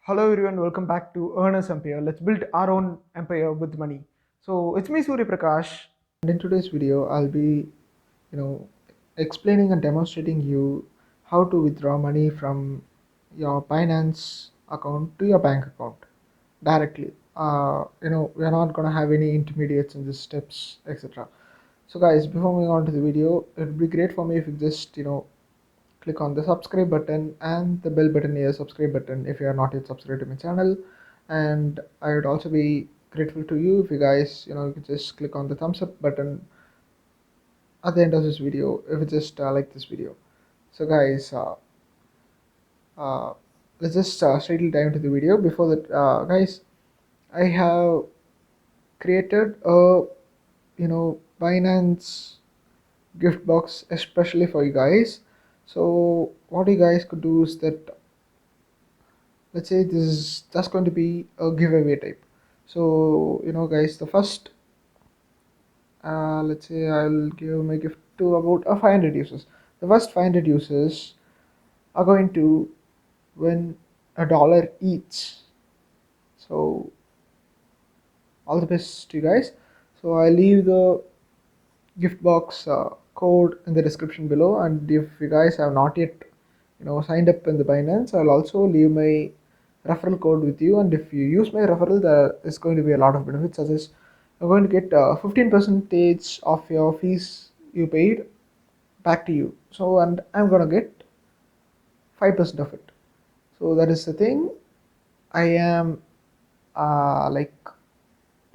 Hello everyone, welcome back to Earners Empire. Let's build our own empire with money. So it's me Surya Prakash, and in today's video I'll be, you know, explaining and demonstrating you how to withdraw money from your Binance account to your bank account directly. We are not gonna have any intermediates in these steps, etc. So guys, before moving on to the video, it would be great for me if you just click on the subscribe button and the bell button near subscribe button if you are not yet subscribed to my channel. And I would also be grateful to you if you guys you could just click on the thumbs up button at the end of this video if you just like this video. So guys, uh, let's just straightly dive into the video. Before that, guys, I have created a Binance gift box especially for you guys. So what you guys could do is that, let's say this is just going to be a giveaway type. So guys, the first let's say I'll give my gift to about 500 users. The first 500 users are going to win $1 each. So all the best to you guys. So I leave the gift box code in the description below, and if you guys have not yet signed up in the Binance, I'll also leave my referral code with you. And if you use my referral, there is going to be a lot of benefits, such as you're going to get 15% of your fees you paid back to you. So, and I'm gonna get 5% of it. So that is the thing. I am like,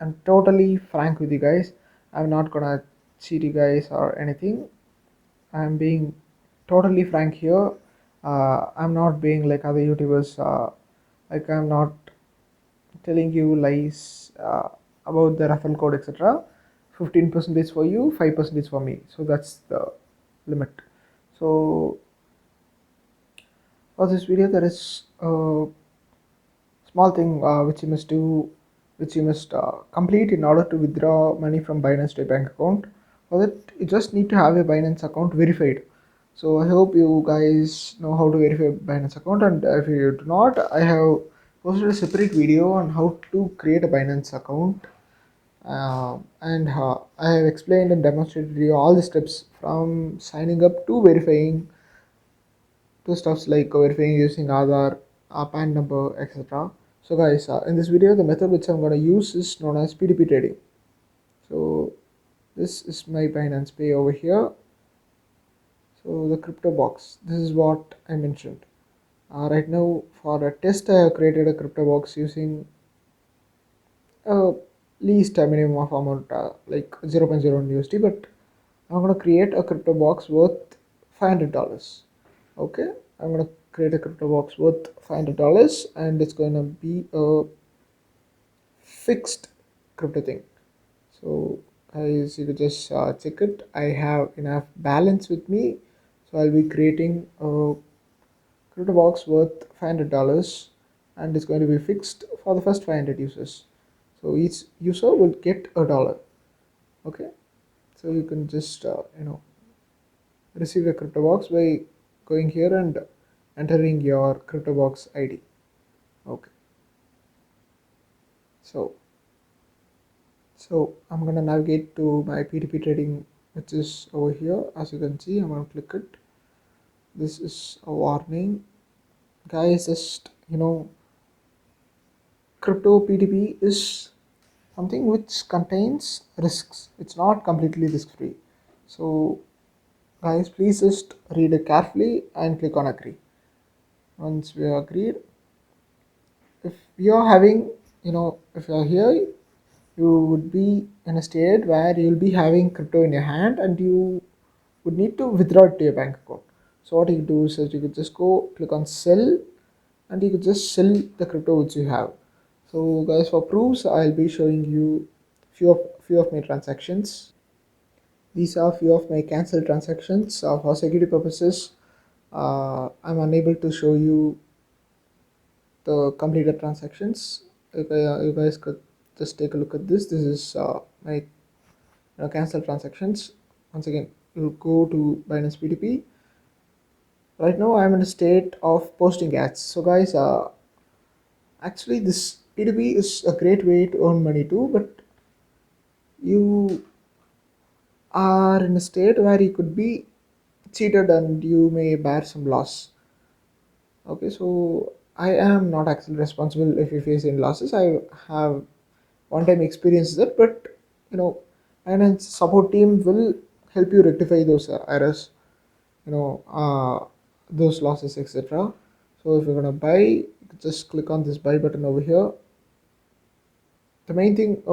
I'm totally frank with you guys. I'm not gonna cheat you guys or anything. I'm being totally frank here. I'm not being like other YouTubers. Like, I'm not telling you lies about the referral code, etc. 15% is for you, 5% is for me. So that's the limit. So for this video, there is a small thing which you must do, which you must complete in order to withdraw money from Binance to a bank account. For that, you just need to have a Binance account verified. So I hope you guys know how to verify Binance account, and if you do not, I have posted a separate video on how to create a Binance account, and I have explained and demonstrated you all the steps from signing up to verifying, to stuffs like verifying using Aadhaar, PAN number, etc. So guys, in this video, the method which I'm going to use is known as P2P trading. So this is my Binance Pay over here. So the crypto box, this is what I mentioned. Right now, for a test, I have created a crypto box using a least minimum of amount, like 0.01 USD, but I'm going to create a crypto box worth $500. Okay, I'm going to create a crypto box worth $500, and it's going to be a fixed crypto thing. So guys, you could just check it. I have enough balance with me, so I'll be creating a crypto box worth $500, and it's going to be fixed for the first 500 users. So each user will get $1. Okay, so you can just receive a crypto box by going here and entering your crypto box ID. Okay, so I'm gonna navigate to my P2P trading, which is over here. As you can see, I'm gonna click it. This is a warning, guys. Just crypto P2P is something which contains risks. It's not completely risk free. So guys, please just read it carefully and click on agree. Once we are agreed, if you're having, if you're here, you would be in a state where you'll be having crypto in your hand and you would need to withdraw it to your bank account. So what you could do is that you could just go click on sell, and you could just sell the crypto which you have. So guys, for proofs, I'll be showing you few of my transactions. These are few of my cancelled transactions. For security purposes, I'm unable to show you the completed transactions. You guys could just take a look at this. This is my cancel transactions. Once again, you go to Binance P2P. Right now I'm in a state of posting ads. So guys, Actually, this P2P is a great way to earn money too, but you are in a state where you could be cheated and you may bear some loss. Okay, so I am not actually responsible if you face any losses. I have one time experienced that, but you know, finance support team will help you rectify those errors, you know, those losses, etc. So if you're gonna buy, just click on this buy button over here. The main thing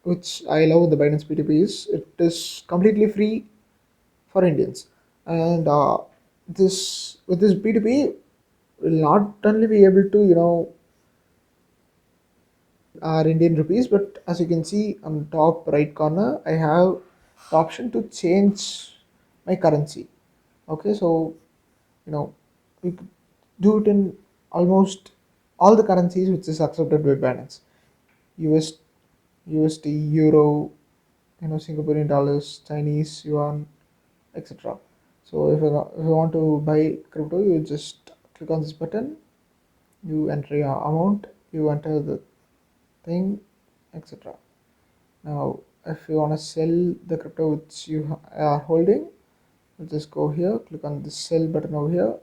which I love the Binance P2P is it is completely free for Indians, and this with this P2P will not only be able to our Indian rupees, but as you can see on top right corner, I have the option to change my currency. Okay, so you know we could do it in almost all the currencies which is accepted by Binance. US, USD, Euro, Singaporean dollars, Chinese yuan, etc. So if you want to buy crypto, you just click on this button, you enter your amount, you enter the thing, etc. Now, if you want to sell the crypto which you are holding, you just go here, click on the sell button over here.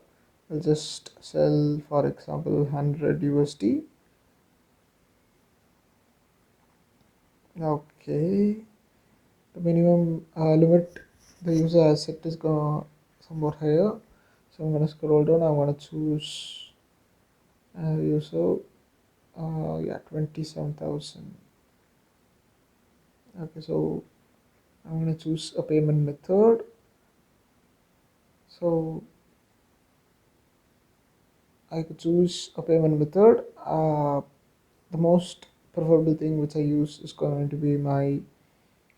We'll just sell, for example, 100 USD. Okay, the minimum limit the user has set is going somewhat higher. So I'm gonna scroll down. I'm gonna choose user. Yeah, 27,000. Okay, so I'm gonna choose a payment method. So I could choose a payment method. The most preferable thing which I use is going to be my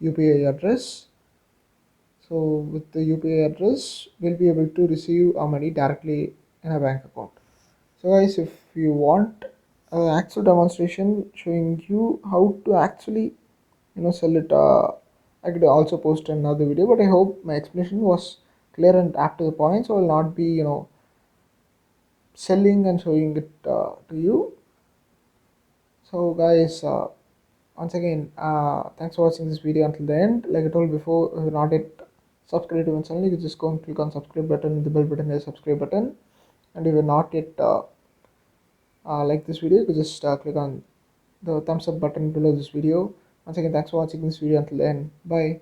UPI address. So with the UPI address, we'll be able to receive our money directly in a bank account. So guys, if you want an actual demonstration showing you how to actually sell it, I could also post another video, but I hope my explanation was clear and up to the point, so I will not be selling and showing it to you. So guys, once again, thanks for watching this video until the end. Like I told before, if you're not yet subscribed to my channel, you can just go and click on subscribe button. The bell button is subscribe button. And if you're not yet like this video, you can just click on the thumbs up button below this video. Once again, thanks for watching this video until the end. Bye.